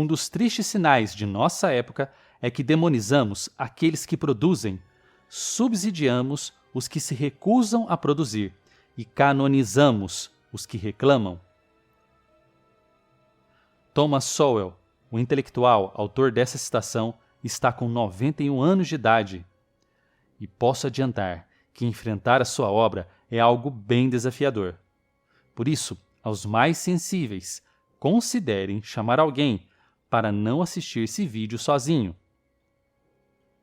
Um dos tristes sinais de nossa época é que demonizamos aqueles que produzem, subsidiamos os que se recusam a produzir e canonizamos os que reclamam. Thomas Sowell, o intelectual autor dessa citação, está com 91 anos de idade. E posso adiantar que enfrentar a sua obra é algo bem desafiador. Por isso, aos mais sensíveis, considerem chamar alguém para não assistir esse vídeo sozinho.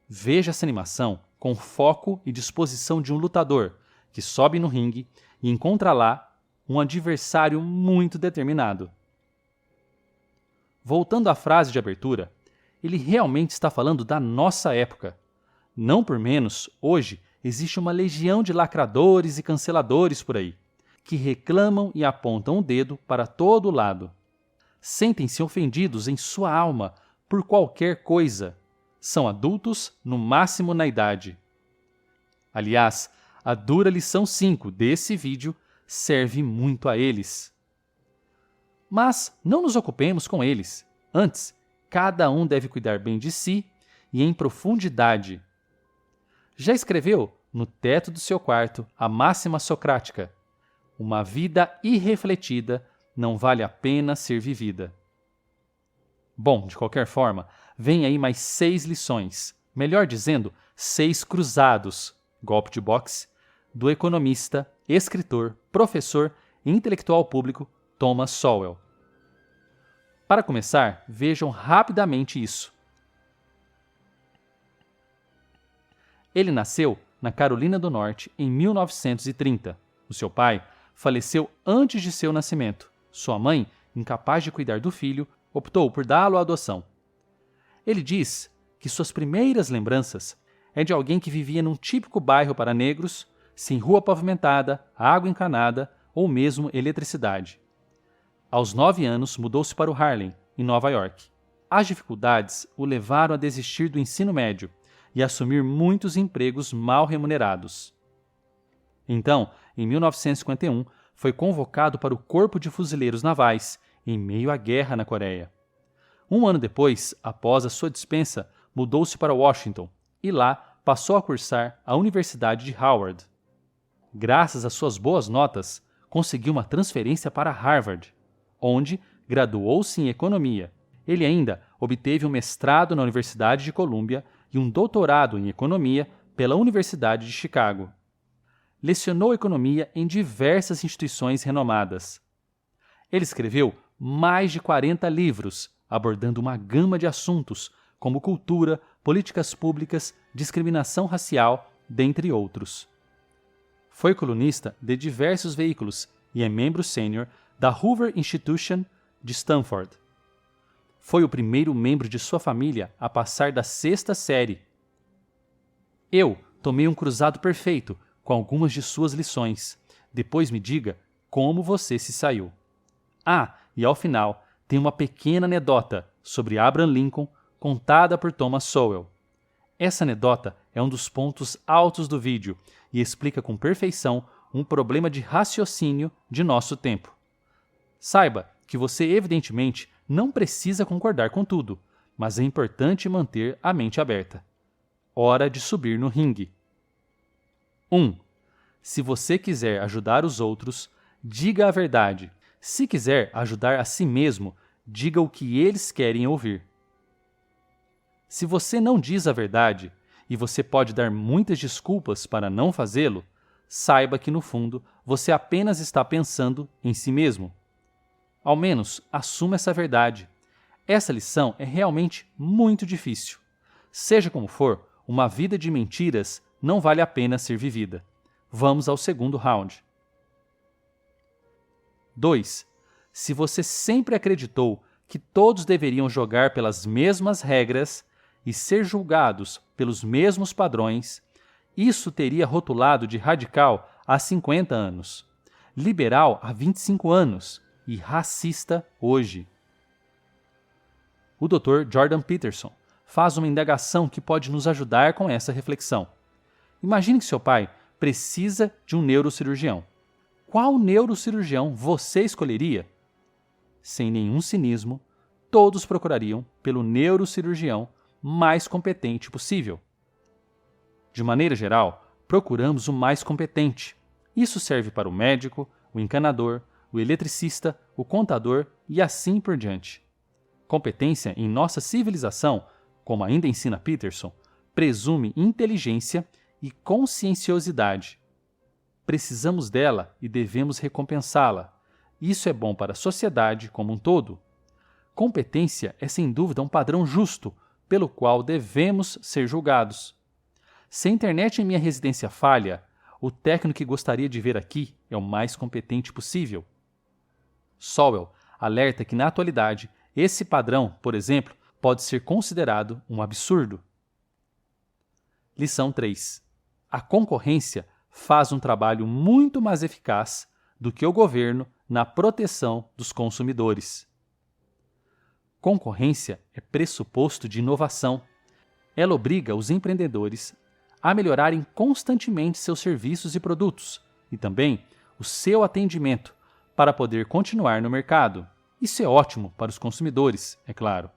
Veja essa animação com foco e disposição de um lutador que sobe no ringue e encontra lá um adversário muito determinado. Voltando à frase de abertura, ele realmente está falando da nossa época. Não por menos, hoje existe uma legião de lacradores e canceladores por aí, que reclamam e apontam o dedo para todo lado. Sentem-se ofendidos em sua alma por qualquer coisa. São adultos, no máximo na idade. Aliás, a dura lição 5 desse vídeo serve muito a eles. Mas não nos ocupemos com eles. Antes, cada um deve cuidar bem de si e em profundidade. Já escreveu no teto do seu quarto a máxima socrática: uma vida irrefletida não vale a pena ser vivida. Bom, de qualquer forma, vem aí mais 6 lições, melhor dizendo, 6 cruzados, golpe de boxe, do economista, escritor, professor e intelectual público Thomas Sowell. Para começar, vejam rapidamente isso. Ele nasceu na Carolina do Norte em 1930. O seu pai faleceu antes de seu nascimento. Sua mãe, incapaz de cuidar do filho, optou por dá-lo à adoção. Ele diz que suas primeiras lembranças é de alguém que vivia num típico bairro para negros, sem rua pavimentada, água encanada ou mesmo eletricidade. Aos 9 anos, mudou-se para o Harlem, em Nova York. As dificuldades o levaram a desistir do ensino médio e assumir muitos empregos mal remunerados. Então, em 1951, foi convocado para o Corpo de Fuzileiros Navais, em meio à guerra na Coreia. Um ano depois, após a sua dispensa, mudou-se para Washington e lá passou a cursar a Universidade de Howard. Graças às suas boas notas, conseguiu uma transferência para Harvard, onde graduou-se em economia. Ele ainda obteve um mestrado na Universidade de Columbia e um doutorado em economia pela Universidade de Chicago. Lecionou economia em diversas instituições renomadas. Ele escreveu mais de 40 livros, abordando uma gama de assuntos, como cultura, políticas públicas, discriminação racial, dentre outros. Foi colunista de diversos veículos e é membro sênior da Hoover Institution de Stanford. Foi o primeiro membro de sua família a passar da 6ª série. Eu tomei um cruzado perfeito com algumas de suas lições. Depois me diga como você se saiu. Ah, e ao final, tem uma pequena anedota sobre Abraham Lincoln contada por Thomas Sowell. Essa anedota é um dos pontos altos do vídeo e explica com perfeição um problema de raciocínio de nosso tempo. Saiba que você evidentemente não precisa concordar com tudo, mas é importante manter a mente aberta. Hora de subir no ringue. 1. Se você quiser ajudar os outros, diga a verdade. Se quiser ajudar a si mesmo, diga o que eles querem ouvir. Se você não diz a verdade, e você pode dar muitas desculpas para não fazê-lo, saiba que no fundo você apenas está pensando em si mesmo. Ao menos, assuma essa verdade. Essa lição é realmente muito difícil. Seja como for, uma vida de mentiras não vale a pena ser vivida. Vamos ao segundo round. 2. Se você sempre acreditou que todos deveriam jogar pelas mesmas regras e ser julgados pelos mesmos padrões, isso teria rotulado de radical há 50 anos, liberal há 25 anos e racista hoje. O Dr. Jordan Peterson faz uma indagação que pode nos ajudar com essa reflexão. Imagine que seu pai precisa de um neurocirurgião. Qual neurocirurgião você escolheria? Sem nenhum cinismo, todos procurariam pelo neurocirurgião mais competente possível. De maneira geral, procuramos o mais competente. Isso serve para o médico, o encanador, o eletricista, o contador e assim por diante. Competência em nossa civilização, como ainda ensina Peterson, presume inteligência e conscienciosidade. Precisamos dela e devemos recompensá-la. Isso é bom para a sociedade como um todo. Competência é sem dúvida um padrão justo, pelo qual devemos ser julgados. Se a internet em minha residência falha, o técnico que gostaria de ver aqui é o mais competente possível. Sowell alerta que, na atualidade, esse padrão, por exemplo, pode ser considerado um absurdo. Lição 3. A concorrência faz um trabalho muito mais eficaz do que o governo na proteção dos consumidores. Concorrência é pressuposto de inovação. Ela obriga os empreendedores a melhorarem constantemente seus serviços e produtos e também o seu atendimento para poder continuar no mercado. Isso é ótimo para os consumidores, é claro.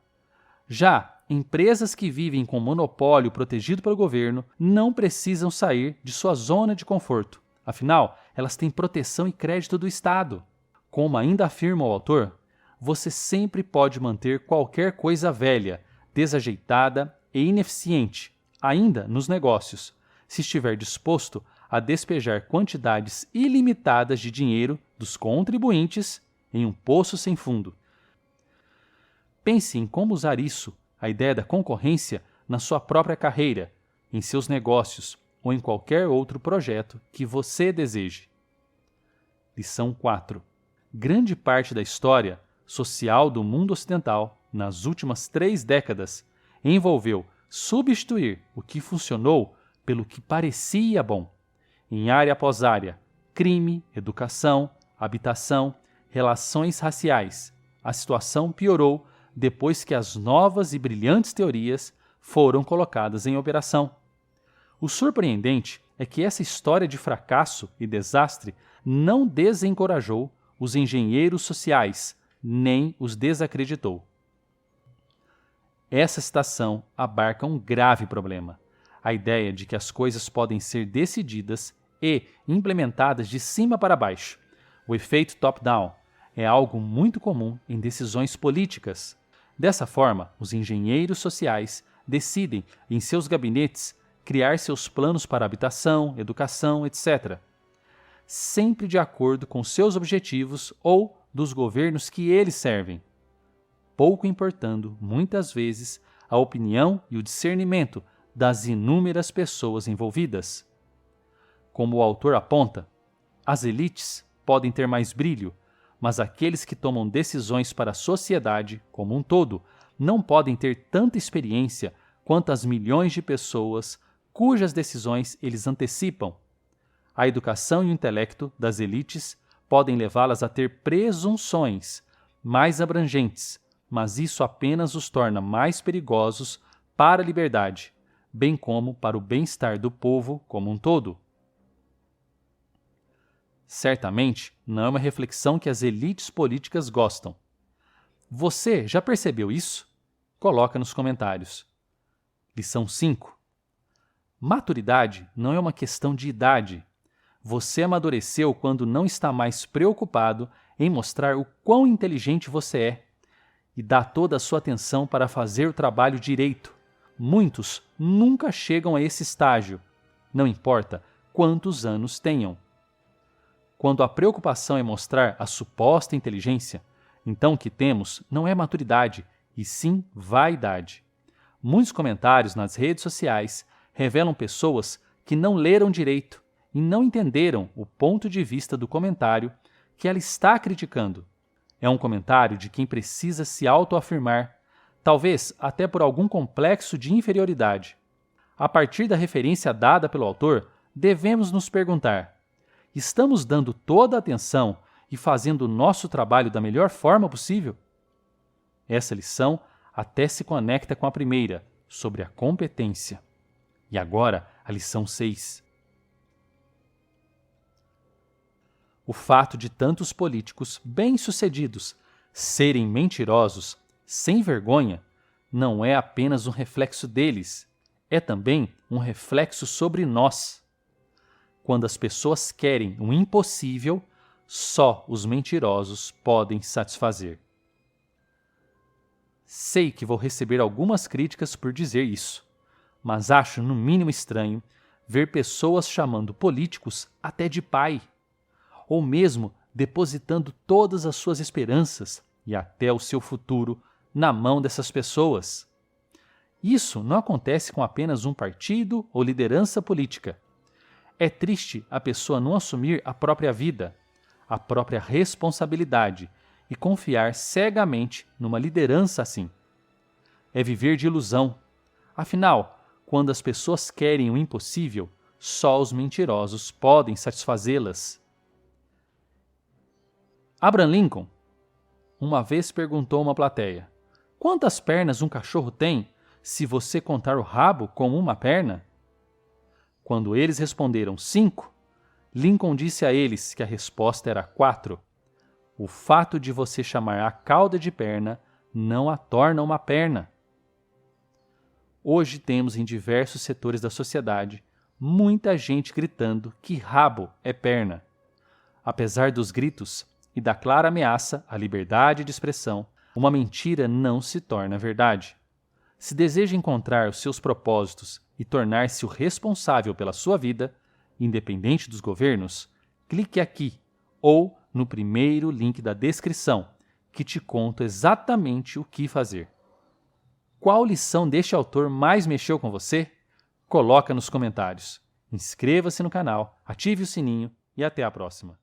Já empresas que vivem com monopólio protegido pelo governo não precisam sair de sua zona de conforto. Afinal, elas têm proteção e crédito do Estado. Como ainda afirma o autor, você sempre pode manter qualquer coisa velha, desajeitada e ineficiente, ainda nos negócios, se estiver disposto a despejar quantidades ilimitadas de dinheiro dos contribuintes em um poço sem fundo. Pense em como usar isso, a ideia da concorrência, na sua própria carreira, em seus negócios ou em qualquer outro projeto que você deseje. Lição 4. Grande parte da história social do mundo ocidental, nas últimas 3 décadas, envolveu substituir o que funcionou pelo que parecia bom. Em área após área, crime, educação, habitação, relações raciais. A situação piorou depois que as novas e brilhantes teorias foram colocadas em operação. O surpreendente é que essa história de fracasso e desastre não desencorajou os engenheiros sociais, nem os desacreditou. Essa citação abarca um grave problema: a ideia de que as coisas podem ser decididas e implementadas de cima para baixo. O efeito top-down é algo muito comum em decisões políticas. Dessa forma, os engenheiros sociais decidem, em seus gabinetes, criar seus planos para habitação, educação, etc., sempre de acordo com seus objetivos ou dos governos que eles servem, pouco importando, muitas vezes, a opinião e o discernimento das inúmeras pessoas envolvidas. Como o autor aponta, as elites podem ter mais brilho, mas aqueles que tomam decisões para a sociedade como um todo não podem ter tanta experiência quanto as milhões de pessoas cujas decisões eles antecipam. A educação e o intelecto das elites podem levá-las a ter presunções mais abrangentes, mas isso apenas os torna mais perigosos para a liberdade, bem como para o bem-estar do povo como um todo. Certamente, não é uma reflexão que as elites políticas gostam. Você já percebeu isso? Coloca nos comentários. Lição 5. Maturidade não é uma questão de idade. Você amadureceu quando não está mais preocupado em mostrar o quão inteligente você é e dá toda a sua atenção para fazer o trabalho direito. Muitos nunca chegam a esse estágio, não importa quantos anos tenham. Quando a preocupação é mostrar a suposta inteligência, então o que temos não é maturidade, e sim vaidade. Muitos comentários nas redes sociais revelam pessoas que não leram direito e não entenderam o ponto de vista do comentário que ela está criticando. É um comentário de quem precisa se autoafirmar, talvez até por algum complexo de inferioridade. A partir da referência dada pelo autor, devemos nos perguntar: estamos dando toda a atenção e fazendo o nosso trabalho da melhor forma possível? Essa lição até se conecta com a primeira, sobre a competência. E agora, a lição 6. O fato de tantos políticos bem-sucedidos serem mentirosos sem vergonha não é apenas um reflexo deles, é também um reflexo sobre nós. Quando as pessoas querem o impossível, só os mentirosos podem satisfazer. Sei que vou receber algumas críticas por dizer isso, mas acho no mínimo estranho ver pessoas chamando políticos até de pai, ou mesmo depositando todas as suas esperanças e até o seu futuro na mão dessas pessoas. Isso não acontece com apenas um partido ou liderança política. É triste a pessoa não assumir a própria vida, a própria responsabilidade e confiar cegamente numa liderança assim. É viver de ilusão. Afinal, quando as pessoas querem o impossível, só os mentirosos podem satisfazê-las. Abraham Lincoln uma vez perguntou a uma plateia: quantas pernas um cachorro tem se você contar o rabo como uma perna? Quando eles responderam 5, Lincoln disse a eles que a resposta era 4. O fato de você chamar a cauda de perna não a torna uma perna. Hoje temos em diversos setores da sociedade muita gente gritando que rabo é perna. Apesar dos gritos e da clara ameaça à liberdade de expressão, uma mentira não se torna verdade. Se deseja encontrar os seus propósitos e tornar-se o responsável pela sua vida, independente dos governos, clique aqui ou no primeiro link da descrição, que te conto exatamente o que fazer. Qual lição deste autor mais mexeu com você? Coloca nos comentários. Inscreva-se no canal, ative o sininho e até a próxima.